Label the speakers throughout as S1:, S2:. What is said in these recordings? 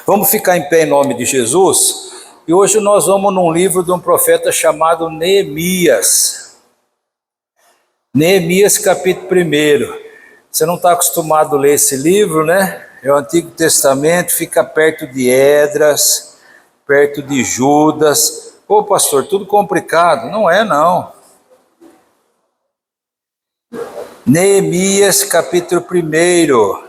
S1: Vamos ficar em pé em nome de Jesus? E hoje nós vamos num livro de um profeta chamado Neemias. Neemias capítulo 1. Você não está acostumado a ler esse livro, né? É o Antigo Testamento, fica perto de Esdras, perto de Judas. Ô pastor, tudo complicado. Não é não. Neemias capítulo 1.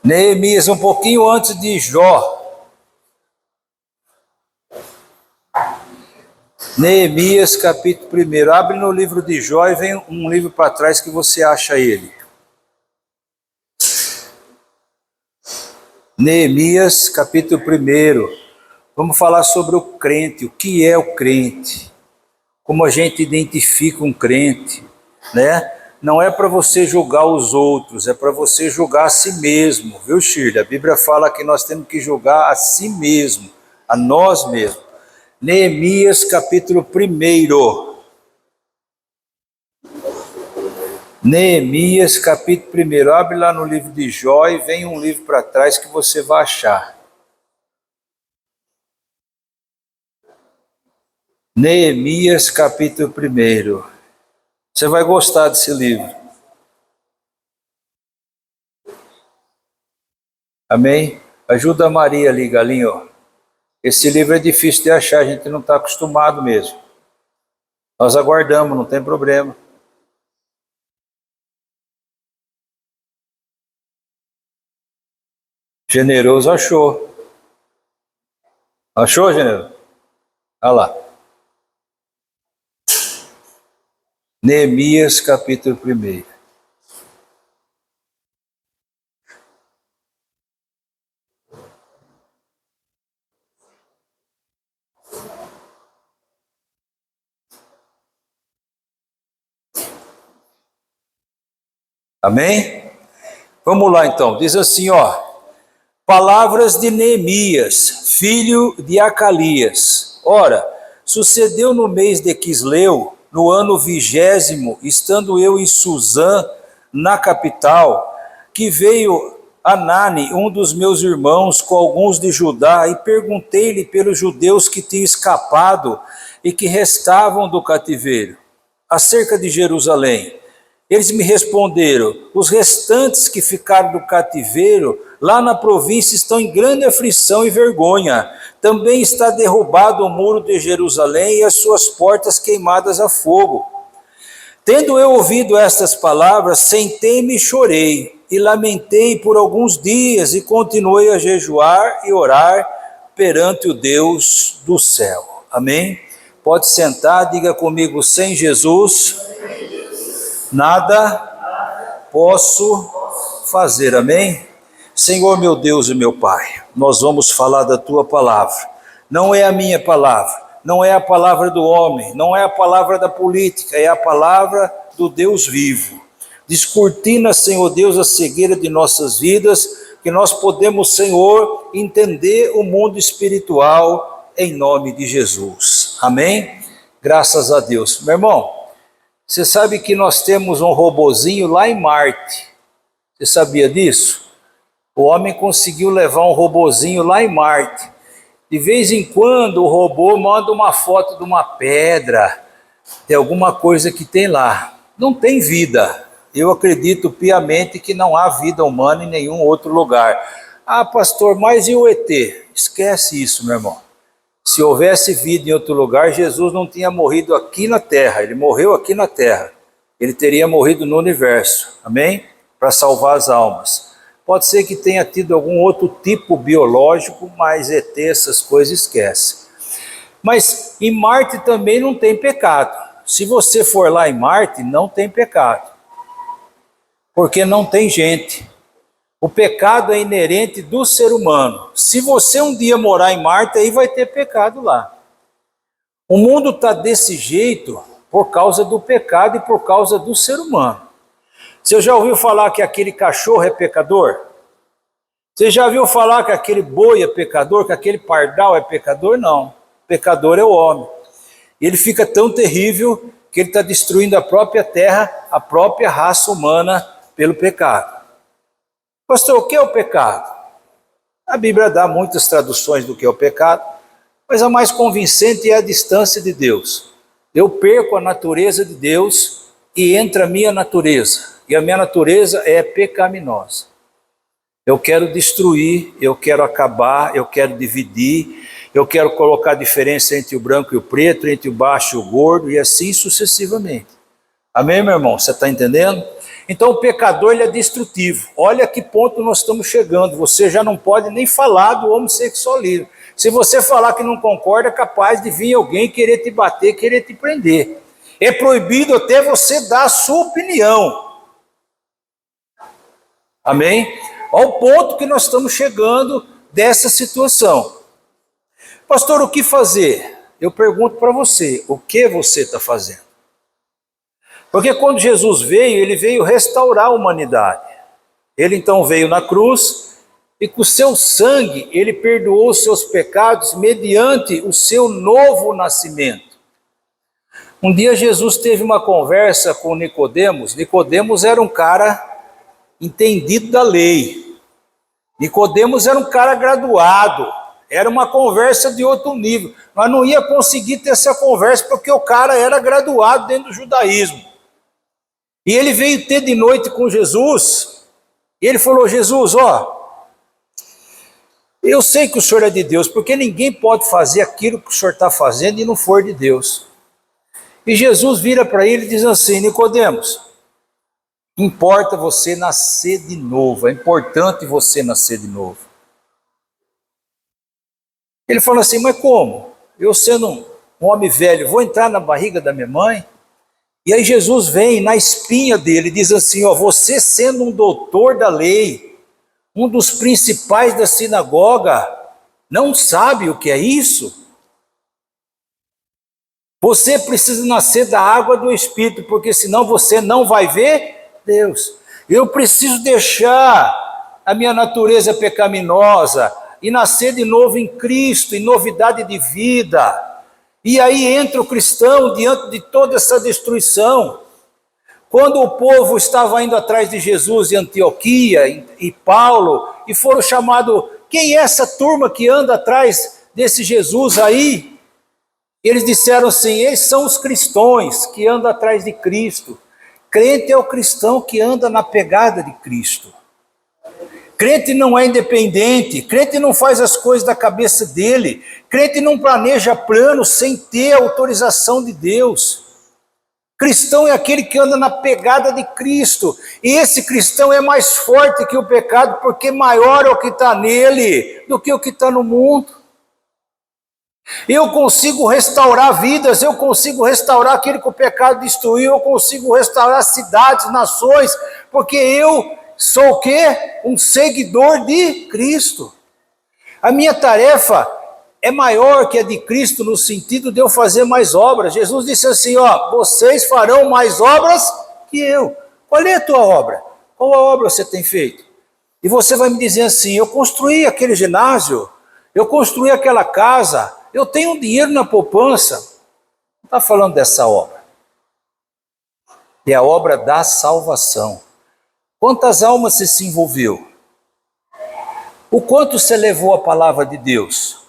S1: Neemias, um pouquinho antes de Jó. Neemias capítulo 1. Abre no livro de Jó e vem um livro para trás que você acha ele. Neemias capítulo 1. Vamos falar sobre o crente, o que é o crente, como a gente identifica um crente, né? Não é para você julgar os outros, é para você julgar a si mesmo, viu, Shirley? A Bíblia fala que nós temos que julgar a si mesmo, a nós mesmos. Neemias capítulo 1. Neemias capítulo 1. Abre lá no livro de Jó e vem um livro para trás que você vai achar. Neemias capítulo 1. Você vai gostar desse livro. Amém? Ajuda a Maria ali, galinho. Esse livro é difícil de achar, a gente não está acostumado mesmo. Nós aguardamos, não tem problema. Generoso achou. Achou, Generoso? Olha lá. Neemias capítulo 1. Amém? Vamos lá então, diz assim, ó. Palavras de Neemias, filho de Acalias. Ora, sucedeu no mês de Quisleu, no ano 20º, estando eu em Suzã, na capital, que veio Anani, um dos meus irmãos, com alguns de Judá, e perguntei-lhe pelos judeus que tinham escapado e que restavam do cativeiro, acerca de Jerusalém. Eles me responderam: os restantes que ficaram do cativeiro lá na província estão em grande aflição e vergonha. Também está derrubado o muro de Jerusalém e as suas portas queimadas a fogo. Tendo eu ouvido estas palavras, sentei-me e chorei, e lamentei por alguns dias, e continuei a jejuar e orar perante o Deus do céu. Amém? Pode sentar, diga comigo: sem Jesus, nada posso fazer. Amém? Senhor meu Deus e meu Pai, nós vamos falar da Tua palavra. Não é a minha palavra, não é a palavra do homem, não é a palavra da política, é a palavra do Deus vivo. Descortina, Senhor Deus, a cegueira de nossas vidas, que nós podemos, Senhor, entender o mundo espiritual em nome de Jesus. Amém? Graças a Deus. Meu irmão, você sabe que nós temos um robozinho lá em Marte. Você sabia disso? O homem conseguiu levar um robozinho lá em Marte. De vez em quando o robô manda uma foto de uma pedra, de alguma coisa que tem lá. Não tem vida. Eu acredito piamente que não há vida humana em nenhum outro lugar. Ah, pastor, mas e o ET? Esquece isso, meu irmão. Se houvesse vida em outro lugar, Jesus não tinha morrido aqui na Terra. Ele morreu aqui na Terra. Ele teria morrido no universo. Amém? Para salvar as almas. Pode ser que tenha tido algum outro tipo biológico, mas ET, essas coisas, esquece. Mas em Marte também não tem pecado. Se você for lá em Marte, não tem pecado. Porque não tem gente. O pecado é inerente do ser humano. Se você um dia morar em Marte, aí vai ter pecado lá. O mundo está desse jeito por causa do pecado e por causa do ser humano. Você já ouviu falar que aquele cachorro é pecador? Você já ouviu falar que aquele boi é pecador, que aquele pardal é pecador? Não. Pecador é o homem. Ele fica tão terrível que ele está destruindo a própria terra, a própria raça humana pelo pecado. Pastor, o que é o pecado? A Bíblia dá muitas traduções do que é o pecado, mas a mais convincente é a distância de Deus. Eu perco a natureza de Deus e entra a minha natureza, e a minha natureza é pecaminosa. Eu quero destruir, eu quero acabar, eu quero dividir, eu quero colocar diferença entre o branco e o preto, entre o baixo e o gordo, e assim sucessivamente. Amém, meu irmão? Você está entendendo? Então o pecador ele é destrutivo. Olha a que ponto nós estamos chegando. Você já não pode nem falar do homossexualismo. Se você falar que não concorda, é capaz de vir alguém querer te bater, querer te prender. É proibido até você dar a sua opinião. Amém? Ao ponto que nós estamos chegando dessa situação. Pastor, o que fazer? Eu pergunto para você, o que você está fazendo? Porque quando Jesus veio, ele veio restaurar a humanidade. Ele então veio na cruz e com o seu sangue ele perdoou os seus pecados mediante o seu novo nascimento. Um dia Jesus teve uma conversa com Nicodemos. Nicodemos era um cara entendido da lei. Nicodemos era um cara graduado. Era uma conversa de outro nível. Mas não ia conseguir ter essa conversa porque o cara era graduado dentro do judaísmo. E ele veio ter de noite com Jesus, e ele falou, Jesus, eu sei que o Senhor é de Deus, porque ninguém pode fazer aquilo que o Senhor está fazendo e não for de Deus. E Jesus vira para ele e diz assim, Nicodemos, importa você nascer de novo, é importante você nascer de novo. Ele fala assim, mas como? Eu sendo um homem velho, vou entrar na barriga da minha mãe? E aí Jesus vem na espinha dele e diz assim, você sendo um doutor da lei, um dos principais da sinagoga, não sabe o que é isso? Você precisa nascer da água do Espírito, porque senão você não vai ver Deus. Eu preciso deixar a minha natureza pecaminosa e nascer de novo em Cristo, em novidade de vida. E aí entra o cristão diante de toda essa destruição. Quando o povo estava indo atrás de Jesus em Antioquia e Paulo, e foram chamados, quem é essa turma que anda atrás desse Jesus aí? Eles disseram assim, eles são os cristãos que andam atrás de Cristo. Crente é o cristão que anda na pegada de Cristo. Crente não é independente, crente não faz as coisas da cabeça dele, crente não planeja plano sem ter a autorização de Deus. Cristão é aquele que anda na pegada de Cristo, e esse cristão é mais forte que o pecado, porque maior é o que está nele do que o que está no mundo. Eu consigo restaurar vidas, eu consigo restaurar aquilo que o pecado destruiu, eu consigo restaurar cidades, nações, porque eu sou o quê? Um seguidor de Cristo. A minha tarefa é maior que a de Cristo no sentido de eu fazer mais obras. Jesus disse assim, vocês farão mais obras que eu. Qual é a tua obra? Qual a obra você tem feito? E você vai me dizer assim, eu construí aquele ginásio, eu construí aquela casa, eu tenho dinheiro na poupança. Não está falando dessa obra. É a obra da salvação. Quantas almas você se envolveu? O quanto você levou a palavra de Deus?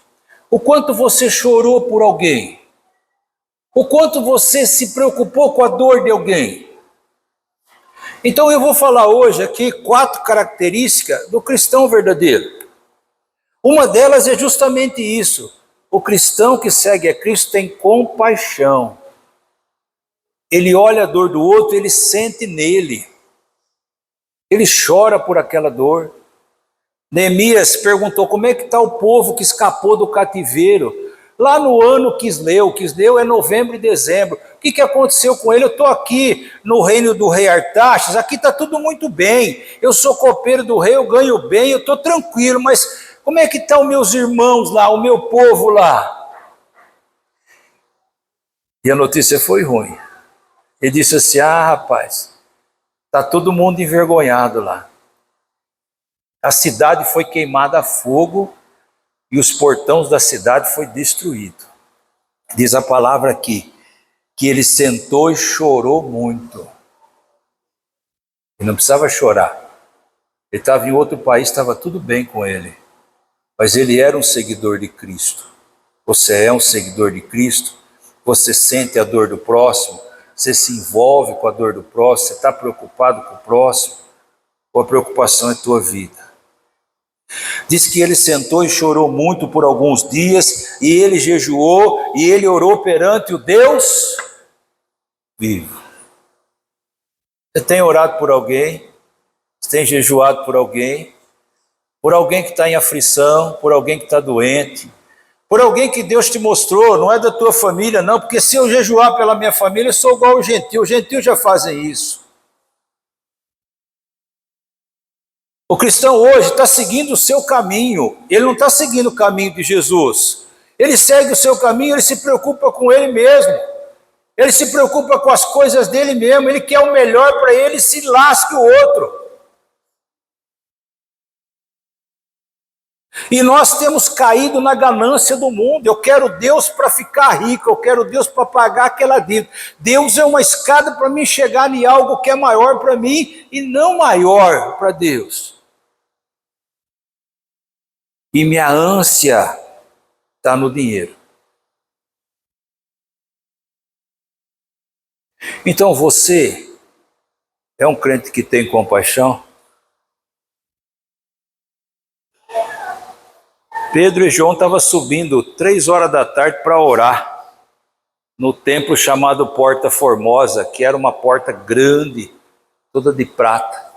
S1: O quanto você chorou por alguém? O quanto você se preocupou com a dor de alguém? Então eu vou falar hoje aqui 4 características do cristão verdadeiro. Uma delas é justamente isso. O cristão que segue a Cristo tem compaixão. Ele olha a dor do outro, ele sente nele. Ele chora por aquela dor. Neemias perguntou como é que está o povo que escapou do cativeiro. Lá no ano Quisleu é novembro e dezembro. O que aconteceu com ele? Eu estou aqui no reino do rei Artaxerxes, aqui está tudo muito bem. Eu sou copeiro do rei, eu ganho bem, eu estou tranquilo, mas como é que estão os meus irmãos lá, o meu povo lá? E a notícia foi ruim. Ele disse assim, rapaz, está todo mundo envergonhado lá. A cidade foi queimada a fogo e os portões da cidade foi destruído. Diz a palavra aqui, que ele sentou e chorou muito. E não precisava chorar. Ele estava em outro país, estava tudo bem com ele. Mas ele era um seguidor de Cristo. Você é um seguidor de Cristo? Você sente a dor do próximo? Você se envolve com a dor do próximo? Você está preocupado com o próximo? Ou a preocupação é tua vida? Diz que ele sentou e chorou muito por alguns dias, e ele jejuou, e ele orou perante o Deus vivo. Você tem orado por alguém? Você tem jejuado por alguém? Por alguém que está em aflição, por alguém que está doente, por alguém que Deus te mostrou, não é da tua família não, porque se eu jejuar pela minha família, eu sou igual aos gentios, os gentios já fazem isso. O cristão hoje está seguindo o seu caminho, ele não está seguindo o caminho de Jesus, ele segue o seu caminho, ele se preocupa com ele mesmo, ele se preocupa com as coisas dele mesmo, ele quer o melhor para ele, se lasque o outro. E nós temos caído na ganância do mundo. Eu quero Deus para ficar rico, eu quero Deus para pagar aquela dívida. Deus é uma escada para mim chegar em algo que é maior para mim e não maior para Deus. E minha ânsia está no dinheiro. Então você é um crente que tem compaixão? Pedro e João estavam subindo 3 horas da tarde para orar no templo chamado Porta Formosa, que era uma porta grande, toda de prata.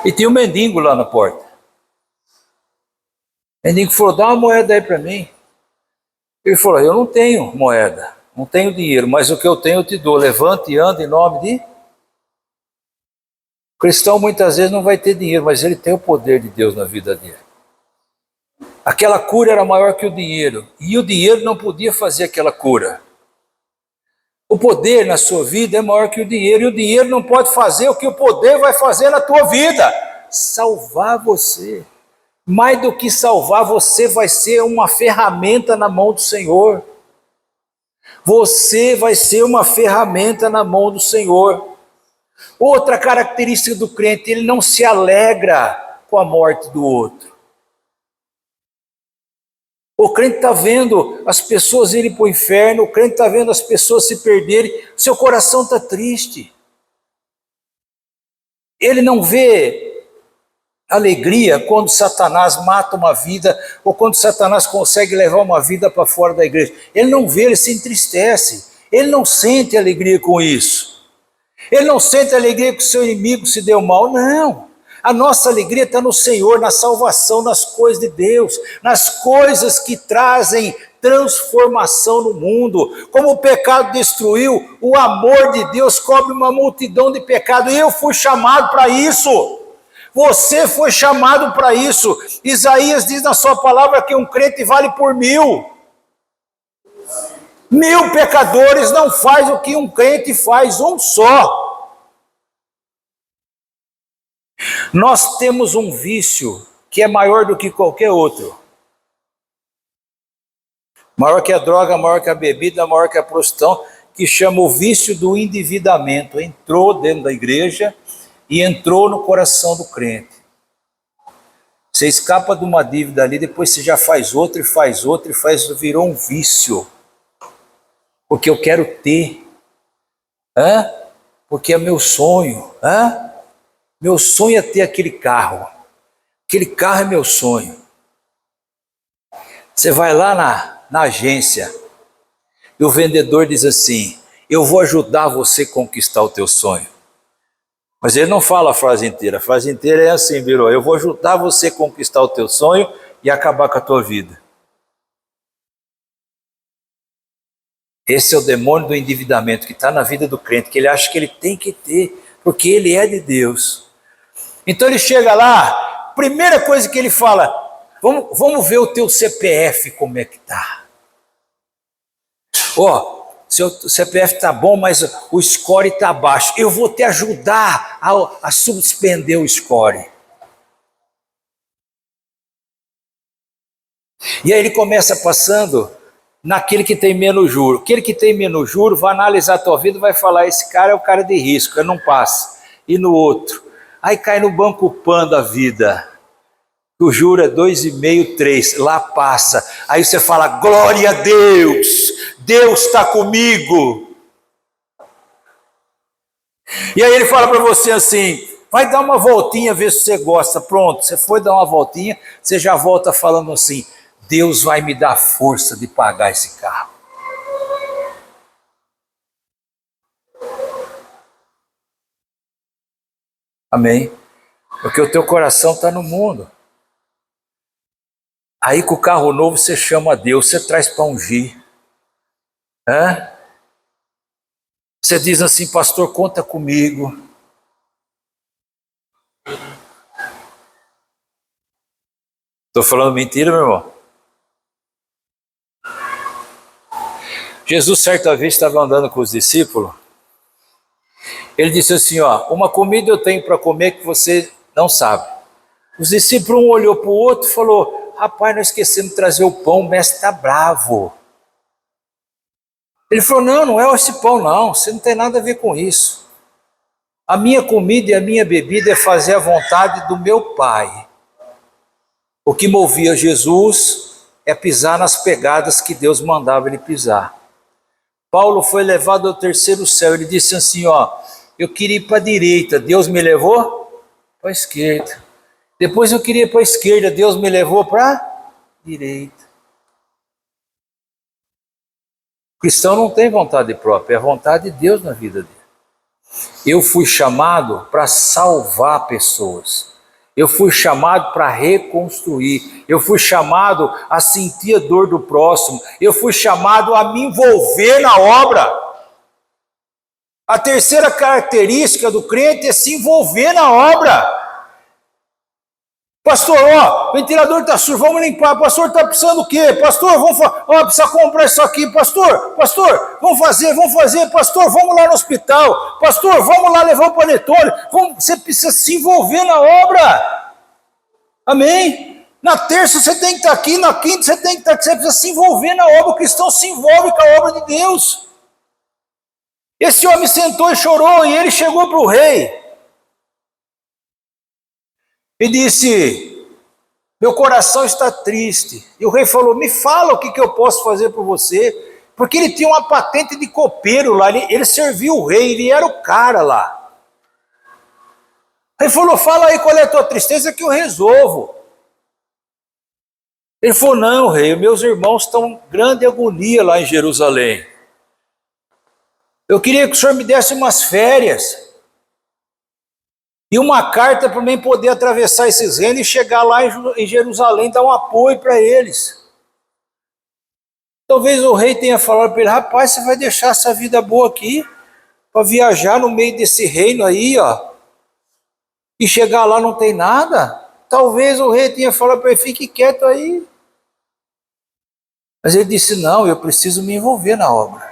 S1: E tinha um mendigo lá na porta. O mendigo falou, dá uma moeda aí para mim. Ele falou, eu não tenho moeda, não tenho dinheiro, mas o que eu tenho eu te dou. Levante e anda em nome de... O cristão muitas vezes não vai ter dinheiro, mas ele tem o poder de Deus na vida dele. Aquela cura era maior que o dinheiro, e o dinheiro não podia fazer aquela cura. O poder na sua vida é maior que o dinheiro, e o dinheiro não pode fazer o que o poder vai fazer na tua vida, salvar você. Mais do que salvar, você vai ser uma ferramenta na mão do Senhor. Você vai ser uma ferramenta na mão do Senhor. Outra característica do crente, ele não se alegra com a morte do outro. O crente está vendo as pessoas irem para o inferno, o crente está vendo as pessoas se perderem, seu coração está triste. Ele não vê alegria quando Satanás mata uma vida, ou quando Satanás consegue levar uma vida para fora da igreja. Ele não vê, ele se entristece, ele não sente alegria com isso. Ele não sente alegria que o seu inimigo se deu mal, não. A nossa alegria está no Senhor, na salvação, nas coisas de Deus, nas coisas que trazem transformação no mundo. Como o pecado destruiu, o amor de Deus cobre uma multidão de pecados. Eu fui chamado para isso. Você foi chamado para isso. Isaías diz na sua palavra que um crente vale por 1000. 1000 pecadores não faz o que um crente faz, um só. Nós temos um vício que é maior do que qualquer outro. Maior que a droga, maior que a bebida, maior que a prostituição, que chama o vício do endividamento. Entrou dentro da igreja e entrou no coração do crente. Você escapa de uma dívida ali, depois você já faz outra e faz outra e faz, virou um vício. Porque eu quero ter, porque é meu sonho, meu sonho é ter aquele carro é meu sonho. Você vai lá na agência e o vendedor diz assim, eu vou ajudar você a conquistar o teu sonho. Mas ele não fala a frase inteira é assim, virou, eu vou ajudar você a conquistar o teu sonho e acabar com a tua vida. Esse é o demônio do endividamento que está na vida do crente, que ele acha que ele tem que ter, porque ele é de Deus. Então ele chega lá, primeira coisa que ele fala, vamos ver o teu CPF como é que está. Seu CPF está bom, mas o score está baixo. Eu vou te ajudar a suspender o score. E aí ele começa passando naquele que tem menos juro. Aquele que tem menos juro vai analisar a tua vida e vai falar, esse cara é o cara de risco, eu não passo. E no outro, aí cai no banco PAN da vida. O juro é 2,5, 3, lá passa. Aí você fala, glória a Deus, Deus está comigo. E aí ele fala para você assim, vai dar uma voltinha, ver se você gosta. Pronto, você foi dar uma voltinha, você já volta falando assim, Deus vai me dar força de pagar esse carro. Amém? Porque o teu coração está no mundo. Aí com o carro novo você chama a Deus, você traz para ungir. Você diz assim, pastor, conta comigo. Estou falando mentira, meu irmão? Jesus certa vez estava andando com os discípulos. Ele disse assim, ó, uma comida eu tenho para comer que você não sabe. Os discípulos um olhou para o outro e falou, rapaz, nós esquecemos de trazer o pão, o mestre está bravo. Ele falou, não é esse pão não, você não tem nada a ver com isso. A minha comida e a minha bebida é fazer a vontade do meu Pai. O que movia Jesus é pisar nas pegadas que Deus mandava ele pisar. Paulo foi levado ao terceiro céu, ele disse assim, ó, eu queria ir para a direita, Deus me levou para a esquerda. Depois eu queria ir para a esquerda, Deus me levou para a direita. O cristão não tem vontade própria, é a vontade de Deus na vida dele. Eu fui chamado para salvar pessoas. Eu fui chamado para reconstruir. Eu fui chamado a sentir a dor do próximo. Eu fui chamado a me envolver na obra. A terceira característica do crente é se envolver na obra. Pastor, ó, o ventilador está sujo, vamos limpar. Pastor, está precisando do quê? Pastor, precisa comprar isso aqui. Pastor, vamos fazer. Pastor, vamos lá no hospital. Pastor, vamos lá levar o panetone. Você precisa se envolver na obra. Amém? Na terça você tem que estar aqui, na quinta você tem que estar aqui. Você precisa se envolver na obra. O cristão se envolve com a obra de Deus. Esse homem sentou e chorou e ele chegou para o rei. E disse, meu coração está triste. E o rei falou, me fala o que eu posso fazer por você. Porque ele tinha uma patente de copeiro lá, ele serviu o rei, ele era o cara lá. Ele falou, fala aí qual é a tua tristeza que eu resolvo. Ele falou, não rei, meus irmãos estão em grande agonia lá em Jerusalém. Eu queria que o senhor me desse umas férias. E uma carta para mim poder atravessar esses reinos e chegar lá em Jerusalém, dar um apoio para eles. Talvez o rei tenha falado para ele, rapaz, você vai deixar essa vida boa aqui, para viajar no meio desse reino aí, ó, e chegar lá não tem nada? Talvez o rei tenha falado para ele, fique quieto aí. Mas ele disse, não, eu preciso me envolver na obra.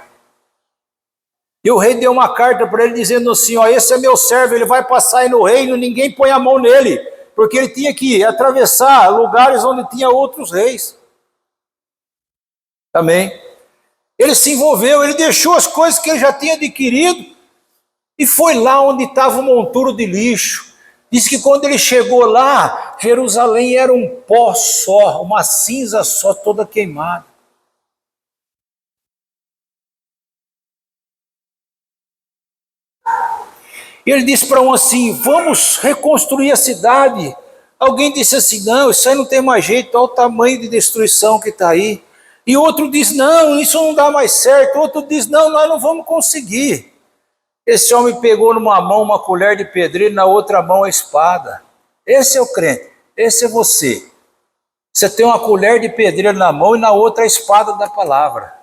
S1: E o rei deu uma carta para ele dizendo assim, ó, esse é meu servo, ele vai passar aí no reino, ninguém põe a mão nele, porque ele tinha que atravessar lugares onde tinha outros reis. Amém? Ele se envolveu, ele deixou as coisas que ele já tinha adquirido e foi lá onde estava o monturo de lixo. Diz que quando ele chegou lá, Jerusalém era um pó só, uma cinza só, toda queimada. E ele disse para um assim, vamos reconstruir a cidade. Alguém disse assim, não, isso aí não tem mais jeito, olha o tamanho de destruição que está aí. E outro diz, não, isso não dá mais certo. Outro diz, não, nós não vamos conseguir. Esse homem pegou numa mão uma colher de pedreiro, na outra mão a espada. Esse é o crente, esse é você. Você tem uma colher de pedreiro na mão e na outra a espada da palavra.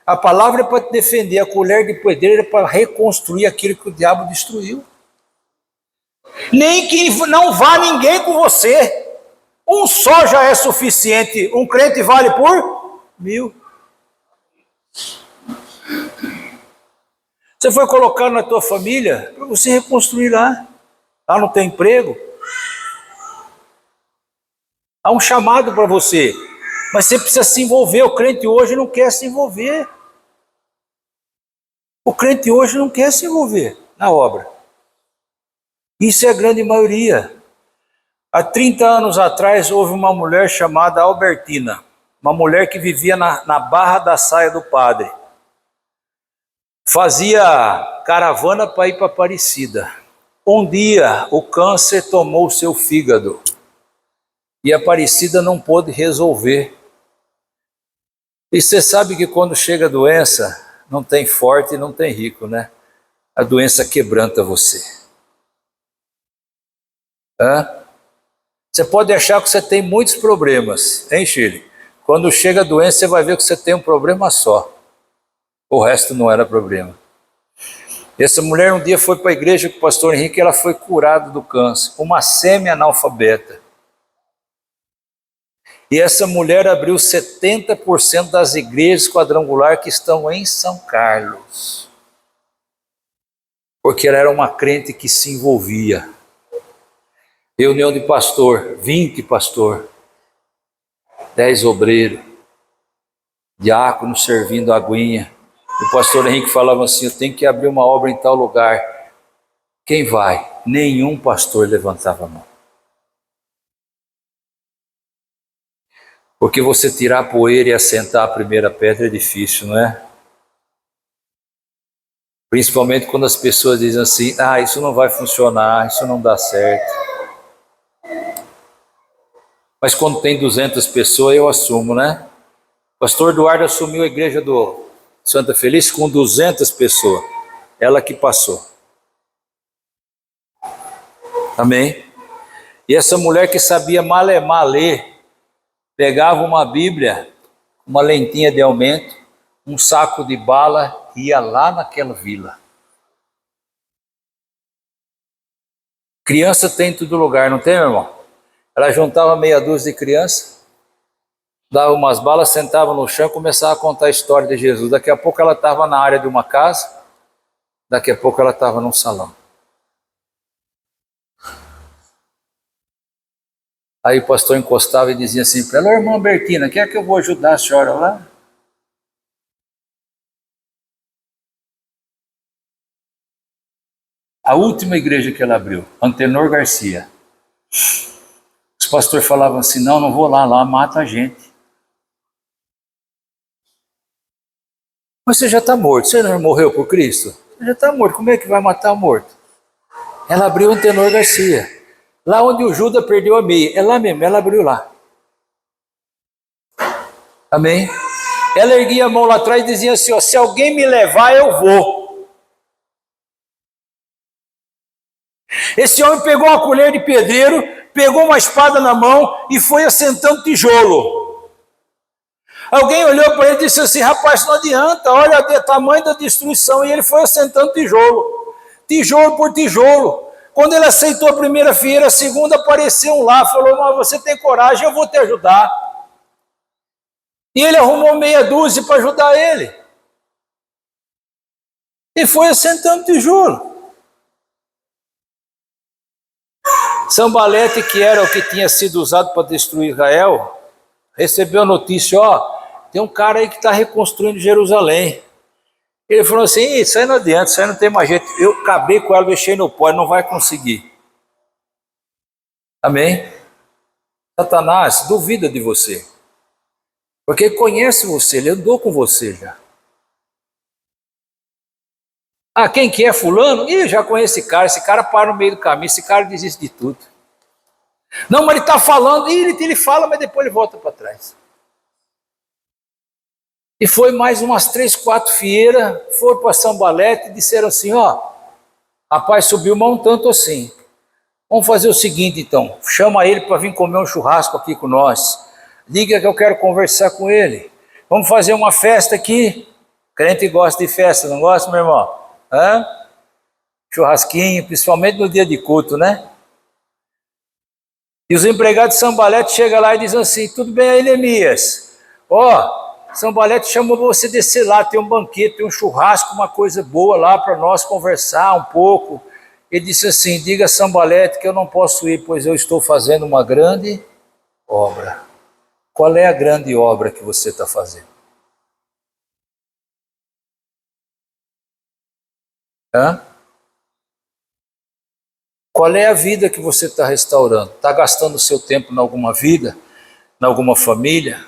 S1: A palavra é para te defender, a colher de pedreiro é para reconstruir aquilo que o diabo destruiu. Nem que não vá ninguém com você. Um só já é suficiente. Um crente vale por 1000. Você foi colocando na tua família para você reconstruir lá. Lá não tem emprego. Há um chamado para você. Mas você precisa se envolver. O crente hoje não quer se envolver. O crente hoje não quer se envolver na obra. Isso é a grande maioria. Há 30 anos atrás houve uma mulher chamada Albertina, uma mulher que vivia na barra da saia do padre. Fazia caravana para ir para Aparecida. Um dia o câncer tomou seu fígado e Aparecida não pôde resolver. E você sabe que quando chega a doença, não tem forte e não tem rico, né? A doença quebranta você. Você pode achar que você tem muitos problemas, hein, Chile? Quando chega a doença, você vai ver que você tem um problema só. O resto não era problema. Essa mulher um dia foi para a igreja com o pastor Henrique e ela foi curada do câncer, uma semi-analfabeta. E essa mulher abriu 70% das igrejas quadrangulares que estão em São Carlos. Porque ela era uma crente que se envolvia. Reunião de pastor, 20 pastor, 10 obreiros, diácono servindo aguinha. O pastor Henrique falava assim, eu tenho que abrir uma obra em tal lugar. Quem vai? Nenhum pastor levantava a mão. Porque você tirar a poeira e assentar a primeira pedra é difícil, não é? Principalmente quando as pessoas dizem assim, isso não vai funcionar, isso não dá certo. Mas quando tem 200 pessoas, eu assumo, né? O pastor Eduardo assumiu a igreja do Santa Feliz com 200 pessoas. Ela que passou. Amém? E essa mulher que sabia malemar ler, pegava uma Bíblia, uma lentinha de aumento, um saco de bala e ia lá naquela vila. Criança tem em todo lugar, não tem, meu irmão? Ela juntava meia dúzia de crianças, dava umas balas, sentava no chão e começava a contar a história de Jesus. Daqui a pouco ela estava na área de uma casa, daqui a pouco ela estava num salão. Aí o pastor encostava e dizia assim para ela, irmã Bertina, quer que eu vou ajudar a senhora lá? A última igreja que ela abriu, Antenor Garcia. Os pastores falavam assim, não vou lá mata a gente. Mas você já está morto, você não morreu por Cristo? Você já está morto, como é que vai matar o morto? Ela abriu Antenor Garcia. Lá onde o Judas perdeu a meia, é lá mesmo, ela abriu lá. Amém? Ela erguia a mão lá atrás e dizia assim, se alguém me levar, eu vou. Esse homem pegou uma colher de pedreiro, pegou uma espada na mão e foi assentando tijolo. Alguém olhou para ele e disse assim, rapaz, não adianta, olha o tamanho da destruição. E ele foi assentando tijolo, tijolo por tijolo. Quando ele aceitou a primeira fileira, a segunda apareceu um lá, falou, mas você tem coragem, eu vou te ajudar. E ele arrumou meia dúzia para ajudar ele. E foi assentando tijolo. Sambalete, que era o que tinha sido usado para destruir Israel, recebeu a notícia, tem um cara aí que está reconstruindo Jerusalém. Ele falou assim, isso aí não adianta, isso aí não tem mais jeito. Eu acabei com ela, deixei no pó, ele não vai conseguir. Amém? Satanás duvida de você. Porque ele conhece você, ele andou com você já. Quem que é fulano? Já conheço esse cara para no meio do caminho, esse cara desiste de tudo. Não, mas ele está falando, ele fala, mas depois ele volta para trás. E foi mais umas 3, 4 fieiras, foram para Sambalete e disseram assim, rapaz, subiu mais um tanto assim. Vamos fazer o seguinte então, chama ele para vir comer um churrasco aqui com nós. Diga que eu quero conversar com ele. Vamos fazer uma festa aqui. Crente gosta de festa, não gosta, meu irmão? Churrasquinho, principalmente no dia de culto, né? E os empregados de Sambalete chegam lá e dizem assim, tudo bem aí, Neemias? Sambalete chamou você descer lá, tem um banquete, tem um churrasco, uma coisa boa lá para nós conversar um pouco. Ele disse assim, diga a Sambalete que eu não posso ir, pois eu estou fazendo uma grande obra. Qual é a grande obra que você está fazendo? Hã? Qual é a vida que você está restaurando? Está gastando o seu tempo em alguma vida? Em alguma família?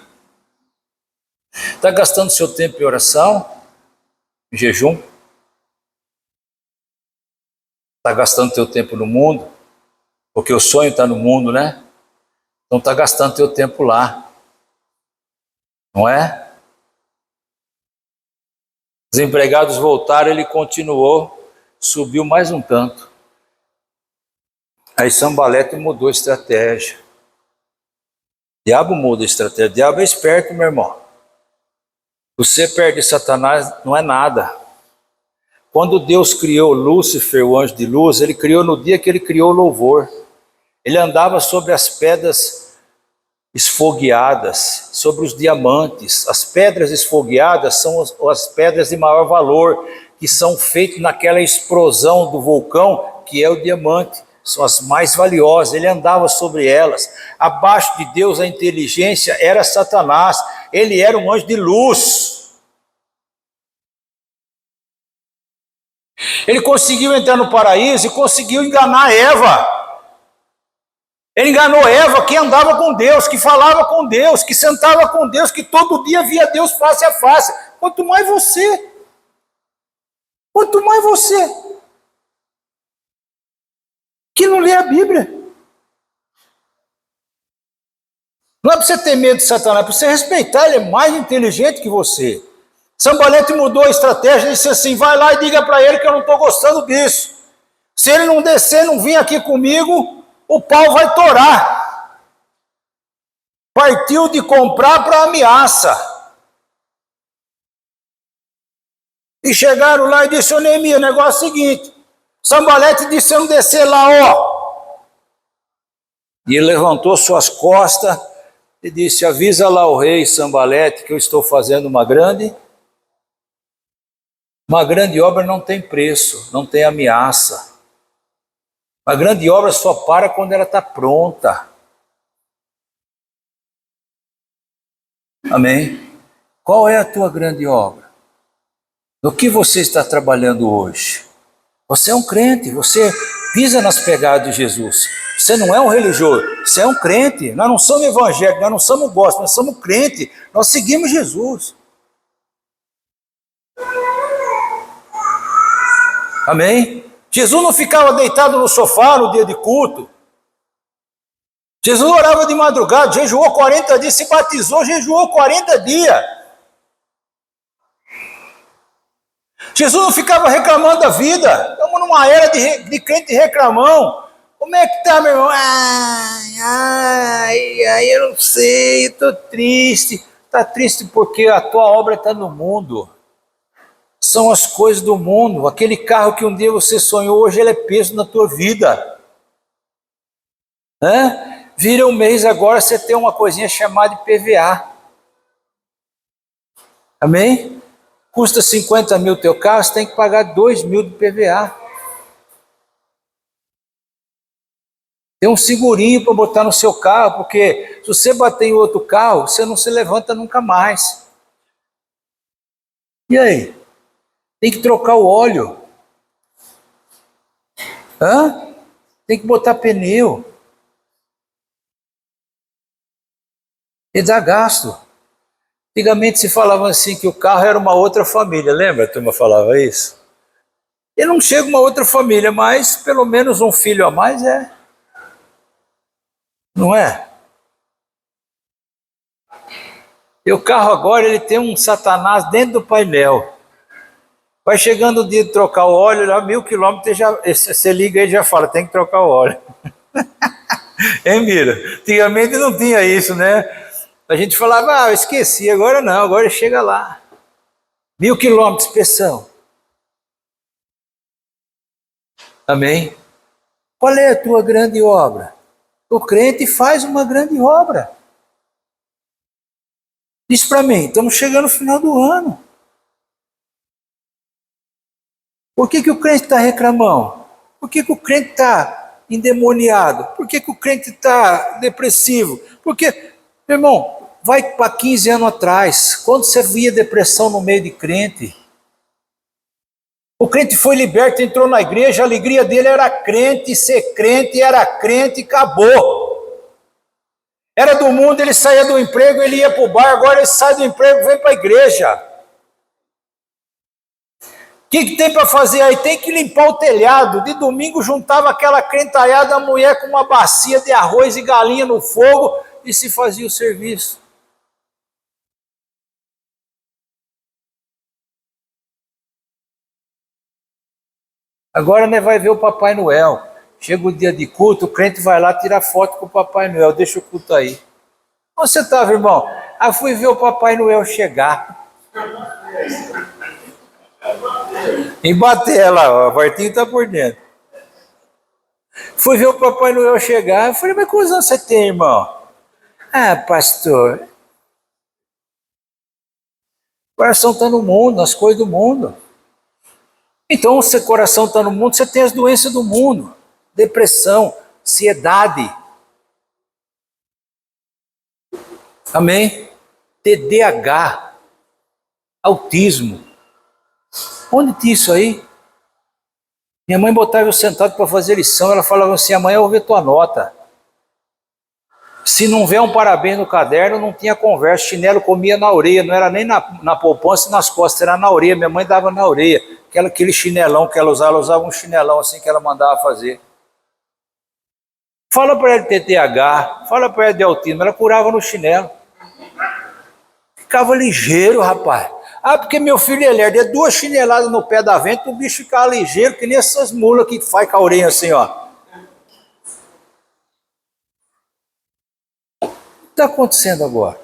S1: Está gastando o seu tempo em oração? Em jejum? Está gastando o seu tempo no mundo? Porque o sonho está no mundo, né? Então está gastando o seu tempo lá. Não é? Os empregados voltaram, ele continuou, subiu mais um tanto. Aí Sambalete mudou a estratégia. O diabo muda a estratégia. O diabo é esperto, meu irmão. Você perde Satanás, não é nada. Quando Deus criou Lúcifer, o anjo de luz, ele criou no dia que ele criou o louvor. Ele andava sobre as pedras esfogueadas, sobre os diamantes. As pedras esfogueadas são as pedras de maior valor, que são feitas naquela explosão do vulcão, que é o diamante. São as mais valiosas, ele andava sobre elas. Abaixo de Deus a inteligência era Satanás, ele era um anjo de luz. Ele conseguiu entrar no paraíso e conseguiu enganar Eva. Ele enganou Eva, que andava com Deus, que falava com Deus, que sentava com Deus, que todo dia via Deus face a face. Quanto mais você. Quanto mais você. Que não lê a Bíblia. Não é para você ter medo de Satanás, é para você respeitar, ele é mais inteligente que você. Sambalete mudou a estratégia, disse assim, vai lá e diga para ele que eu não estou gostando disso. Se ele não descer, não vir aqui comigo, o pau vai torar. Partiu de comprar para ameaça. E chegaram lá e disse, ô Neemias, o negócio é o seguinte, Sambalete disse, se eu não descer lá, ó. E ele levantou suas costas e disse, avisa lá o rei Sambalete que eu estou fazendo uma grande obra não tem preço, não tem ameaça. Uma grande obra só para quando ela está pronta. Amém? Qual é a tua grande obra? No que você está trabalhando hoje? Você é um crente, você pisa nas pegadas de Jesus. Você não é um religioso, você é um crente. Nós não somos evangélicos, nós não somos gospel, nós somos crente. Nós seguimos Jesus. Amém? Jesus não ficava deitado no sofá no dia de culto. Jesus orava de madrugada, jejuou 40 dias, se batizou, jejuou 40 dias. Jesus não ficava reclamando da vida. Estamos numa era de crente reclamão. Como é que está, meu irmão? Eu não sei, estou triste. Está triste porque a tua obra está no mundo. São as coisas do mundo. Aquele carro que um dia você sonhou, hoje ele é peso na tua vida. Vira um mês agora, você tem uma coisinha chamada de PVA. Amém? Custa 50 mil teu carro, você tem que pagar 2 mil de PVA. Tem um segurinho para botar no seu carro, porque se você bater em outro carro, você não se levanta nunca mais. E aí? Tem que trocar o óleo. Tem que botar pneu. E dá gasto. Antigamente se falava assim que o carro era uma outra família, lembra? A turma falava isso? E não chega uma outra família, mas pelo menos um filho a mais é. Não é? E o carro agora ele tem um Satanás dentro do painel. Vai chegando o dia de trocar o óleo, lá 1000 quilômetros, você liga e já fala, tem que trocar o óleo. Hein, Mira? Antigamente não tinha isso, né? A gente falava, eu esqueci, agora não, agora chega lá. 1000 quilômetros, inspeção. Amém? Qual é a tua grande obra? O crente faz uma grande obra. Diz para mim, estamos chegando no final do ano. Por que o crente está reclamando? Por que o crente está endemoniado? Por que o crente está depressivo? Porque, meu irmão, Vai para 15 anos atrás, quando você via depressão no meio de crente. O crente foi liberto, entrou na igreja, a alegria dele era crente, ser crente, era crente e acabou. Era do mundo, ele saía do emprego, ele ia para o bar, agora ele sai do emprego e vem para a igreja. O que tem para fazer aí? Tem que limpar o telhado. De domingo juntava aquela crentalhada, a mulher com uma bacia de arroz e galinha no fogo e se fazia o serviço. Agora né, vai ver o Papai Noel. Chega o dia de culto, o crente vai lá tirar foto com o Papai Noel, deixa o culto aí. Onde você estava, irmão? Ah, fui ver o Papai Noel chegar. Em bater lá, o Martinho está por dentro. Fui ver o Papai Noel chegar. Eu falei, mas quantos anos você tem, irmão? Ah, pastor. O coração está no mundo, nas coisas do mundo. Então, se o coração está no mundo, você tem as doenças do mundo. Depressão, ansiedade. Amém? TDAH, autismo. Onde tinha isso aí? Minha mãe botava eu sentado para fazer lição, ela falava assim, amanhã eu vou ver tua nota. Se não vê um parabéns no caderno, não tinha conversa, chinelo comia na orelha, não era nem na poupança e nas costas, era na orelha, minha mãe dava na orelha. Aquele chinelão que ela usava um chinelão assim que ela mandava fazer. Fala para ela de TDAH, fala para ela de autismo, ela curava no chinelo. Ficava ligeiro, rapaz. Ah, porque meu filho é lerdo, é 2 chineladas no pé da venta, o bicho ficava ligeiro, que nem essas mulas que faz com a orelha assim, ó. O que está acontecendo agora?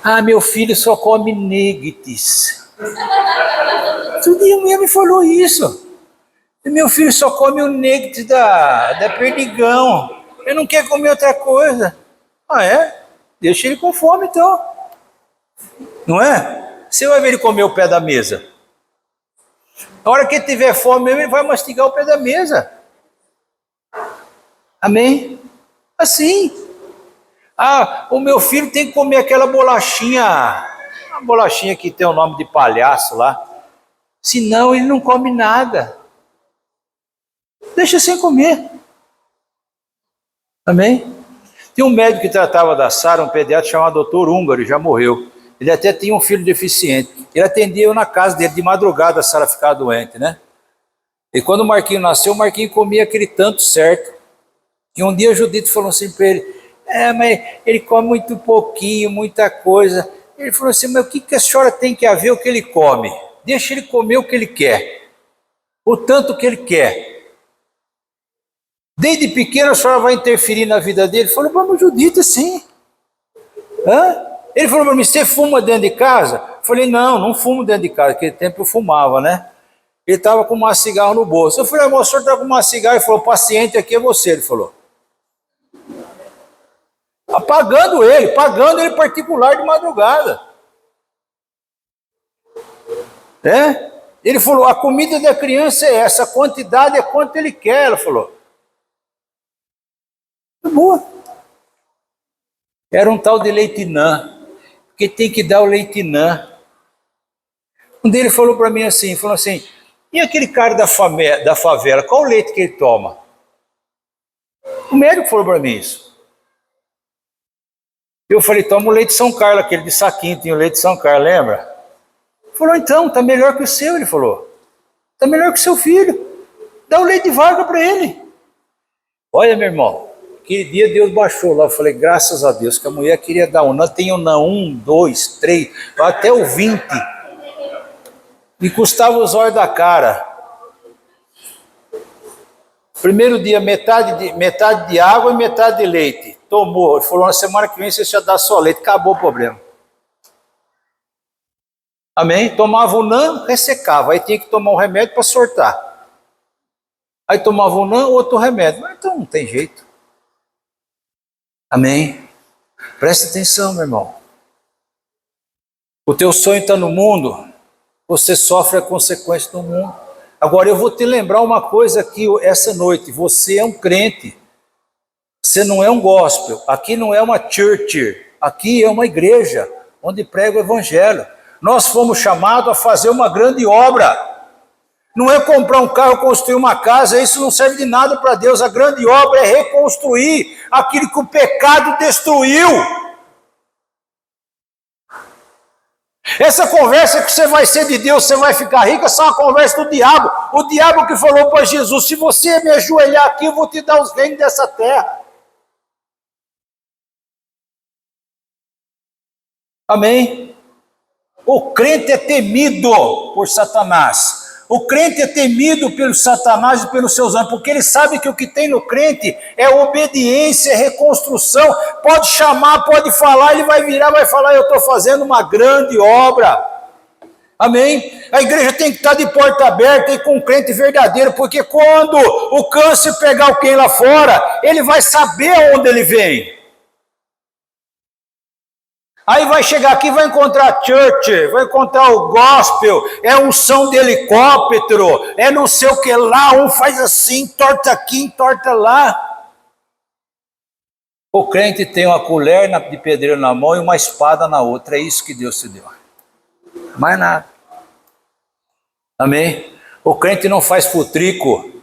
S1: Ah, meu filho só come nuggets. Todo dia me falou isso. Meu filho só come o nuggets da Perdigão. Ele não quer comer outra coisa. Ah, é? Deixa ele com fome, então. Não é? Você vai ver ele comer o pé da mesa. Na hora que ele tiver fome mesmo, ele vai mastigar o pé da mesa. Amém? Assim. Ah, o meu filho tem que comer aquela bolachinha, a bolachinha que tem o nome de palhaço lá. Senão ele não come nada. Deixa sem comer. Amém? Tinha um médico que tratava da Sara, um pediatra chamado Dr. Húngaro, já morreu. Ele até tinha um filho deficiente. Ele atendia eu na casa dele, de madrugada a Sara ficava doente, né? E quando o Marquinho nasceu, o Marquinho comia aquele tanto certo. E um dia o Judito falou assim para ele, mas ele come muito pouquinho, muita coisa. Ele falou assim, mas o que a senhora tem que ver o que ele come? Deixa ele comer o que ele quer, o tanto que ele quer. Desde pequeno a senhora vai interferir na vida dele? Falou, mas Judito, sim. Hã? Ele falou para mim, você fuma dentro de casa? Eu falei, não fumo dentro de casa, naquele tempo eu fumava, né? Ele estava com uma cigarro no bolso. Eu falei, o senhor está com uma cigarro? Ele falou, paciente aqui é você, ele falou. Pagando ele particular de madrugada. Ele falou, a comida da criança é essa, a quantidade é quanto ele quer, ela falou. Boa. Era um tal de leitinã, porque tem que dar o leitinã. Um dele falou para mim assim, e aquele cara da favela, qual o leite que ele toma? O médico falou para mim isso. Eu falei, toma o leite São Carlos, aquele de saquinho, tinha o leite São Carlos, lembra? Ele falou, então, tá melhor que o seu, ele falou. Tá melhor que o seu filho. Dá o leite de vaca para ele. Olha, meu irmão, aquele dia Deus baixou lá, eu falei, graças a Deus, que a mulher queria dar não tenho não, 1, 2, 3, até o 20. Me custava os olhos da cara. Primeiro dia, metade de água e metade de leite. Tomou, ele falou, na semana que vem você já dá só leite, acabou o problema. Amém? Tomava o NAN, ressecava, aí tinha que tomar um remédio para sortar. Aí tomava um NAN, outro remédio. Mas então não tem jeito. Amém? Presta atenção, meu irmão. O teu sonho está no mundo, você sofre a consequência do mundo. Agora eu vou te lembrar uma coisa aqui essa noite, você é um crente. Você não é um gospel, aqui não é uma church, aqui é uma igreja, onde prega o evangelho. Nós fomos chamados a fazer uma grande obra. Não é comprar um carro, construir uma casa, isso não serve de nada para Deus. A grande obra é reconstruir aquilo que o pecado destruiu. Essa conversa que você vai ser de Deus, você vai ficar rico, essa é uma conversa do diabo. O diabo que falou para Jesus, se você me ajoelhar aqui, eu vou te dar os reinos dessa terra. Amém? O crente é temido por Satanás. O crente é temido pelo Satanás e pelos seus anjos, porque ele sabe que o que tem no crente é obediência, é reconstrução. Pode chamar, pode falar, ele vai virar, vai falar, eu estou fazendo uma grande obra. Amém? A igreja tem que estar de porta aberta e com um crente verdadeiro, porque quando o câncer pegar alguém lá fora, ele vai saber onde ele vem. Aí vai chegar aqui, vai encontrar a church, vai encontrar o gospel, é unção de helicóptero, é não sei o que lá, um faz assim, torta aqui, torta lá. O crente tem uma colher de pedreiro na mão e uma espada na outra, é isso que Deus te deu. Mais nada. Amém? O crente não faz futrico.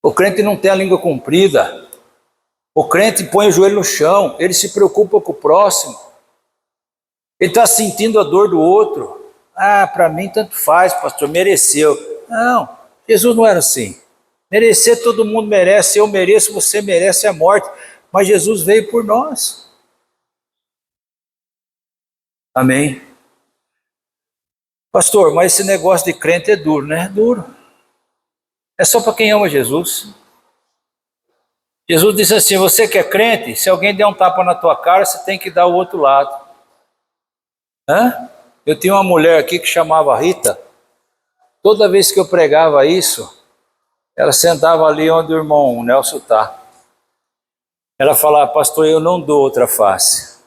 S1: O crente não tem a língua comprida. O crente põe o joelho no chão, ele se preocupa com o próximo. Ele está sentindo a dor do outro. Ah, para mim tanto faz, pastor, mereceu. Não, Jesus não era assim. Merecer todo mundo merece, eu mereço, você merece a morte. Mas Jesus veio por nós. Amém? Pastor, mas esse negócio de crente é duro, né? É duro. É só para quem ama Jesus. Jesus disse assim, você que é crente, se alguém der um tapa na tua cara, você tem que dar o outro lado. Eu tinha uma mulher aqui que chamava Rita. Toda vez que eu pregava isso, ela sentava ali onde o irmão Nelson está. Ela falava, pastor, eu não dou outra face.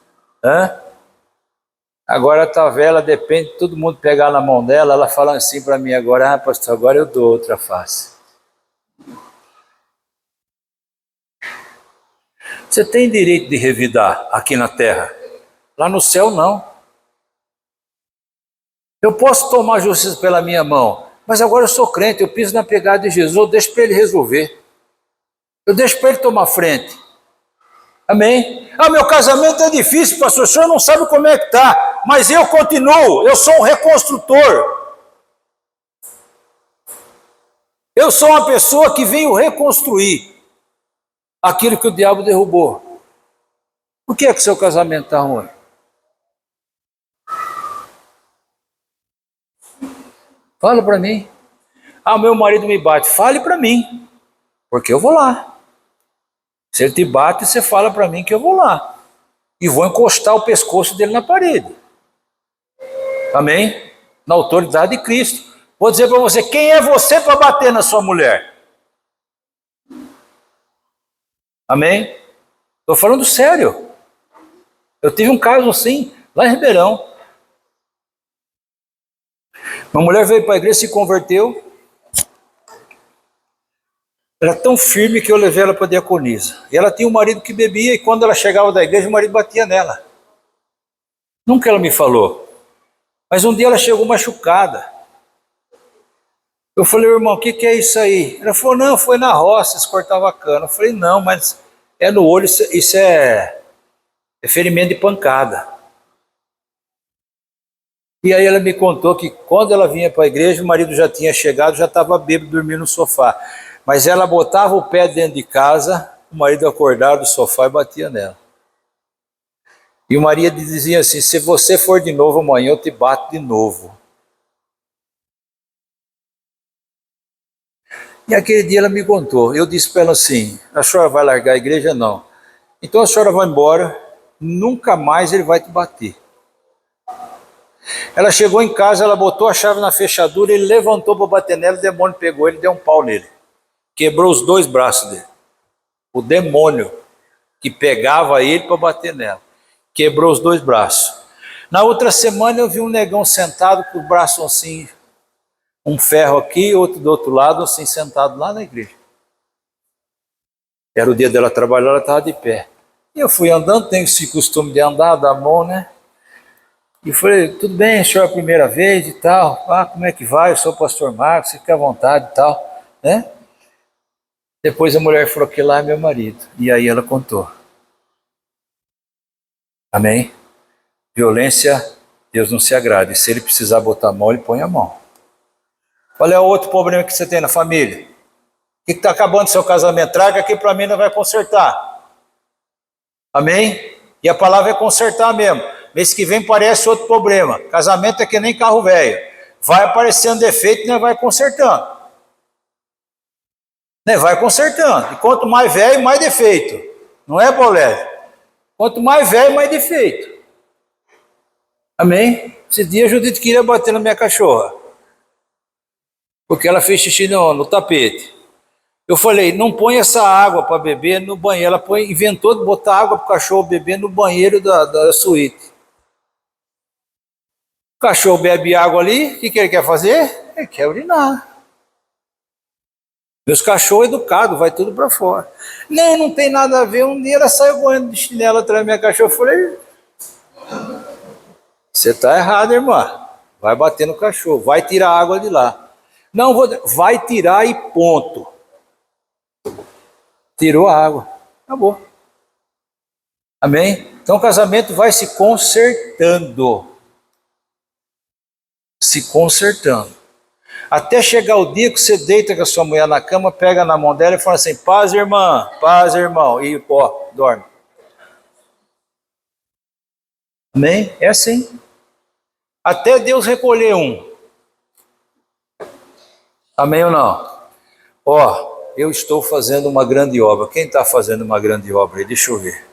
S1: Agora está velha, depende de todo mundo pegar na mão dela, ela fala assim para mim agora, pastor, agora eu dou outra face. Você tem direito de revidar aqui na terra. Lá no céu, não. Eu posso tomar justiça pela minha mão, mas agora eu sou crente, eu piso na pegada de Jesus, eu deixo para ele resolver. Eu deixo para ele tomar frente. Amém? Ah, meu casamento é difícil, pastor, o senhor não sabe como é que está, mas eu continuo, eu sou um reconstrutor. Eu sou uma pessoa que veio reconstruir aquilo que o diabo derrubou. Por que é que seu casamento está ruim? Fala para mim. Ah, meu marido me bate. Fale para mim, porque eu vou lá. Se ele te bate, você fala para mim que eu vou lá. E vou encostar o pescoço dele na parede. Amém? Na autoridade de Cristo. Vou dizer para você, quem é você para bater na sua mulher? Amém? Estou falando sério. Eu tive um caso assim, lá em Ribeirão. Uma mulher veio para a igreja, se converteu. Era tão firme que eu levei ela para a diaconisa. E ela tinha um marido que bebia, e quando ela chegava da igreja, o marido batia nela. Nunca ela me falou. Mas um dia ela chegou machucada. Eu falei, irmão, o que é isso aí? Ela falou, não, foi na roça, eles cortavam a cana. Eu falei, não, mas é no olho, isso é ferimento de pancada. E aí ela me contou que quando ela vinha para a igreja, o marido já tinha chegado, já estava bêbado, dormindo no sofá. Mas ela botava o pé dentro de casa, o marido acordava do sofá e batia nela. E o marido dizia assim, se você for de novo amanhã, eu te bato de novo. E aquele dia ela me contou, eu disse para ela assim, a senhora vai largar a igreja? Não. Então a senhora vai embora, nunca mais ele vai te bater. Ela chegou em casa, ela botou a chave na fechadura, ele levantou para bater nela, o demônio pegou ele e deu um pau nele. Quebrou os dois braços dele. O demônio que pegava ele para bater nela. Quebrou os dois braços. Na outra semana eu vi um negão sentado com o braço assim, um ferro aqui, outro do outro lado, assim, sentado lá na igreja. Era o dia dela trabalhar, ela estava de pé. E eu fui andando, tenho esse costume de andar, dar a mão, né? E falei, tudo bem, senhor, é a primeira vez e tal. Ah, como é que vai? Eu sou o pastor Marcos, fica à vontade e tal, né? Depois a mulher falou que lá é meu marido. E aí ela contou. Amém? Violência, Deus não se agrada. E se ele precisar botar a mão, ele põe a mão. Qual é o outro problema que você tem na família? O que está acabando seu casamento? Traga aqui para mim, não vai consertar. Amém? E a palavra é consertar mesmo. Mês que vem parece outro problema. Casamento é que nem carro velho. Vai aparecendo defeito e não vai consertando. Né? Vai consertando. E quanto mais velho, mais defeito. Não é, Paulete? Quanto mais velho, mais defeito. Amém? Esse dia a Judite queria bater na minha cachorra. Porque ela fez xixi no tapete. Eu falei, não põe essa água para beber no banheiro. Ela inventou de botar água para o cachorro beber no banheiro da suíte. O cachorro bebe água ali, o que ele quer fazer? Ele quer urinar. Meus cachorros educados, vai tudo para fora. Não tem nada a ver. Um dia ela saiu correndo de chinelo atrás da minha cachorra. Eu falei, você está errado, irmã. Vai bater no cachorro, vai tirar a água de lá. Não, vai tirar e ponto. Tirou a água, acabou. Amém? Então o casamento vai se consertando. Se consertando. Até chegar o dia que você deita com a sua mulher na cama, pega na mão dela e fala assim, paz, irmã, paz, irmão. E, dorme. Amém? É assim. Até Deus recolher um. Amém ou não? Eu estou fazendo uma grande obra. Quem está fazendo uma grande obra aí? Deixa eu ver.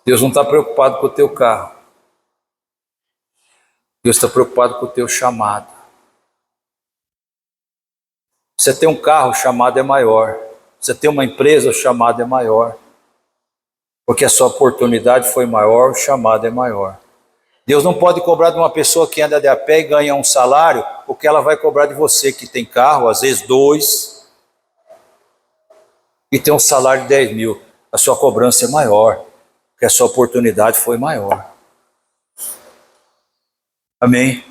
S1: Deus não está preocupado com o teu carro. Deus está preocupado com o teu chamado. Você tem um carro, o chamado é maior. Você tem uma empresa, o chamado é maior. Porque a sua oportunidade foi maior, o chamado é maior. Deus não pode cobrar de uma pessoa que anda de a pé e ganha um salário, o que ela vai cobrar de você que tem carro, às vezes 2, e tem um salário de 10 mil. A sua cobrança é maior, porque a sua oportunidade foi maior. Amém?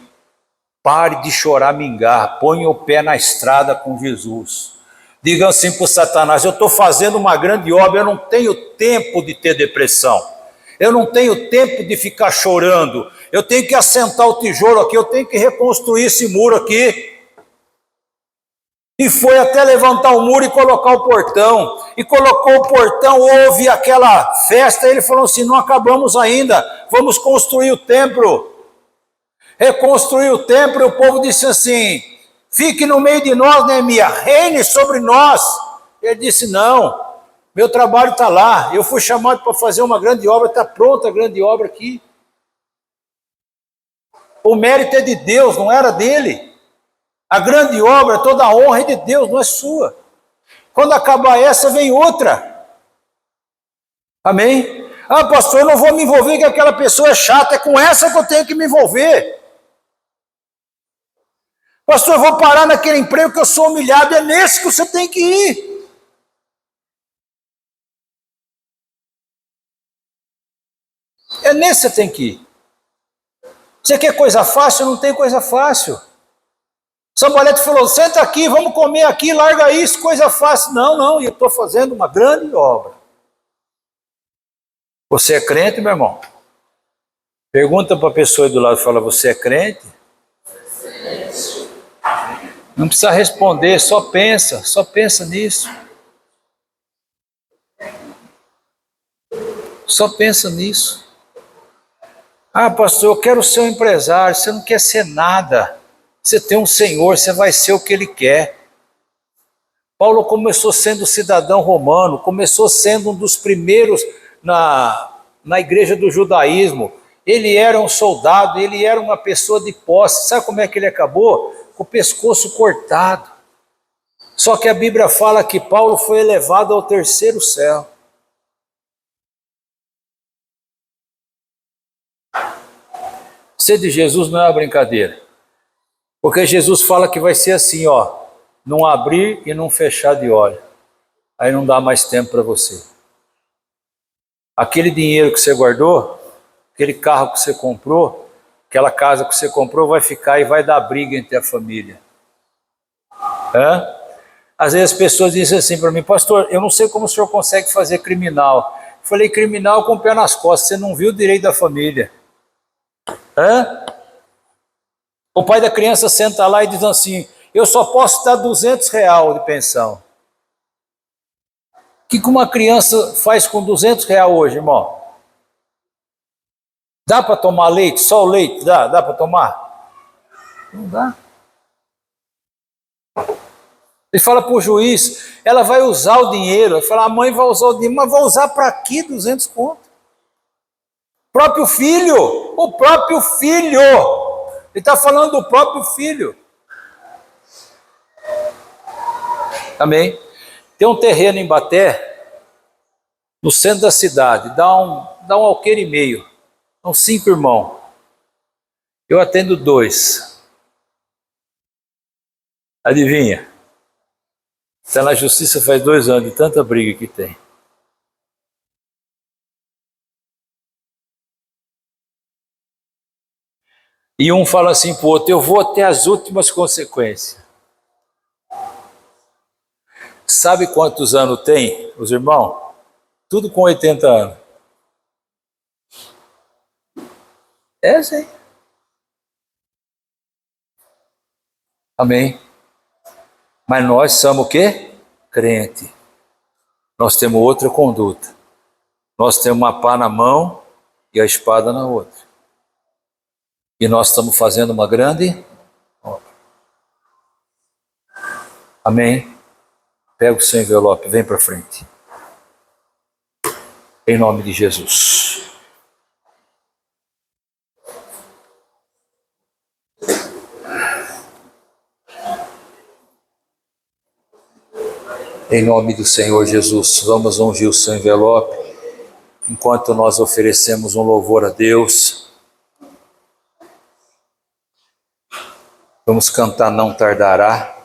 S1: Pare de choramingar, põe o pé na estrada com Jesus. Diga assim para o Satanás, eu estou fazendo uma grande obra, eu não tenho tempo de ter depressão. Eu não tenho tempo de ficar chorando. Eu tenho que assentar o tijolo aqui, eu tenho que reconstruir esse muro aqui. E foi até levantar o muro e colocar o portão. E colocou o portão, houve aquela festa, ele falou assim, não acabamos ainda, vamos construir o templo. Reconstruir o templo, e o povo disse assim, fique no meio de nós, Neemias, reine sobre nós. Ele disse, não, meu trabalho está lá, eu fui chamado para fazer uma grande obra, está pronta a grande obra aqui. O mérito é de Deus, não era dele. A grande obra, toda a honra é de Deus, não é sua. Quando acabar essa, vem outra. Amém? Ah, pastor, eu não vou me envolver com aquela pessoa chata, é com essa que eu tenho que me envolver. Pastor, eu vou parar naquele emprego que eu sou humilhado, é nesse que você tem que ir. É nesse que você tem que ir. Você quer coisa fácil? Não tem coisa fácil. São Pauleto falou, senta aqui, vamos comer aqui, larga isso, coisa fácil. Não, eu estou fazendo uma grande obra. Você é crente, meu irmão? Pergunta para a pessoa aí do lado, fala, você é crente? Não precisa responder, só pensa nisso. Só pensa nisso. Ah, pastor, eu quero ser um empresário. Você não quer ser nada. Você tem um Senhor, você vai ser o que Ele quer. Paulo começou sendo cidadão romano, começou sendo um dos primeiros na igreja do judaísmo. Ele era um soldado, ele era uma pessoa de posse. Sabe como é que ele acabou? Com o pescoço cortado. Só que a Bíblia fala que Paulo foi elevado ao terceiro céu. Ser de Jesus não é uma brincadeira. Porque Jesus fala que vai ser assim, não abrir e não fechar de olho. Aí não dá mais tempo para você. Aquele dinheiro que você guardou, aquele carro que você comprou, aquela casa que você comprou vai ficar e vai dar briga entre a família. Às vezes as pessoas dizem assim para mim: pastor, eu não sei como o senhor consegue fazer criminal. Eu falei: criminal com o pé nas costas, você não viu o direito da família. O pai da criança senta lá e diz assim: eu só posso dar R$200 de pensão. O que uma criança faz com R$200 hoje, irmão? Dá para tomar leite? Só o leite? Dá para tomar? Não dá. Ele fala para o juiz: ela vai usar o dinheiro. Ele fala: a mãe vai usar o dinheiro, mas vai usar para quê 200 conto? Próprio filho, o próprio filho. Ele está falando do próprio filho. Amém? Tem um terreno em Baté, no centro da cidade, dá um alqueire e meio. São 5 irmãos. Eu atendo 2. Adivinha? Está na justiça faz 2 anos, de tanta briga que tem. E um fala assim para o outro: eu vou até as últimas consequências. Sabe quantos anos tem os irmãos? Tudo com 80 anos. É, sim. Amém? Mas nós somos o quê? Crente. Nós temos outra conduta. Nós temos uma pá na mão e a espada na outra. E nós estamos fazendo uma grande obra. Amém? Pega o seu envelope, vem para frente. Em nome de Jesus. Em nome do Senhor Jesus, vamos ungir o seu envelope, enquanto nós oferecemos um louvor a Deus. Vamos cantar Não Tardará.